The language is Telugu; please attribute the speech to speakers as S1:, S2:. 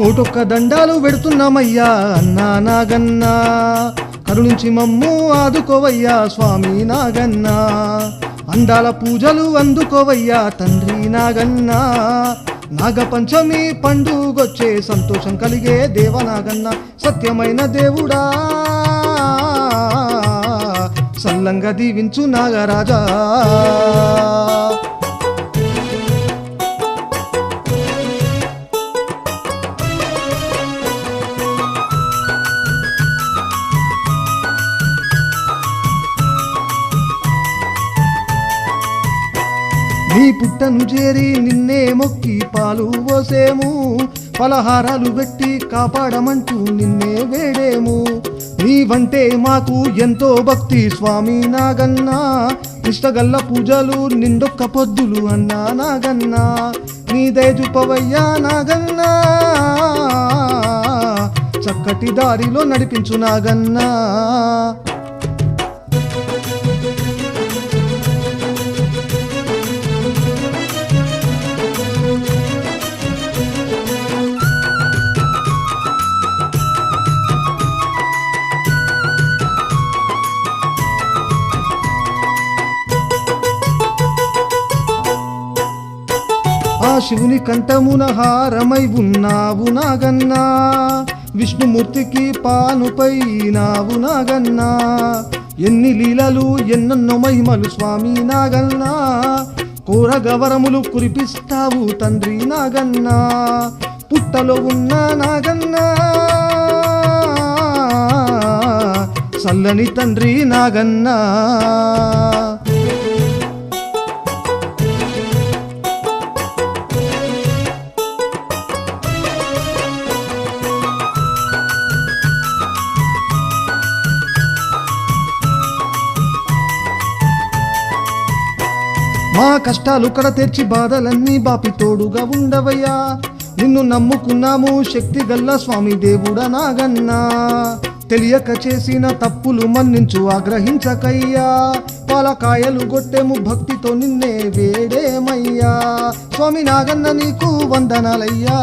S1: కోటొక్క దండాలు పెడుతున్నామయ్యా అన్నా నాగన్నా, కరుణించి మమ్ము ఆదుకోవయ్యా స్వామి నాగన్నా, అందాల పూజలు అందుకోవయ్యా తండ్రి నాగన్నా, నాగపంచమి పండుగొచ్చే సంతోషం కలిగే దేవనాగన్న, సత్యమైన దేవుడా సల్లంగా దీవించు నాగరాజా. నీ పుట్టను చేరి నిన్నే మొక్కి పాలు పోసేము, పలహారాలు పెట్టి కాపాడమంటూ నిన్నే వేడేము, నీవంటే మాకు ఎంతో భక్తి స్వామి నాగన్నా, నిష్టగల్ల పూజలు నిండొక్క పొద్దులు అన్నా నాగన్నా, నీ దయచూపవయ్యా నాగన్నా, చక్కటి దారిలో నడిపించు నాగన్నా. ఆ శివుని కంఠమున హారమై ఉన్నావు నాగన్నా, విష్ణుమూర్తికి పానుపై నావు నాగన్నా, ఎన్ని లీలలు ఎన్నెన్నో మహిమలు స్వామి నాగన్నా, కోరగవరములు కురిపిస్తావు తండ్రి నాగన్నా, పుట్టలో ఉన్న నాగన్నా చల్లని తండ్రి నాగన్నా. మా కష్టాలు కడ తెచ్చి బాధలన్నీ బాపి తోడుగా ఉండవయ్యా, నిన్ను నమ్ముకున్నాము శక్తి గల్ల స్వామి దేవుడా నాగన్నా, తెలియక చేసిన తప్పులు మన్నించు ఆగ్రహించకయ్యా, పాలకాయలు గొట్టెము భక్తితో నిన్నే వేడేమయ్యా, స్వామి నాగన్న నీకు వందనాలయ్యా.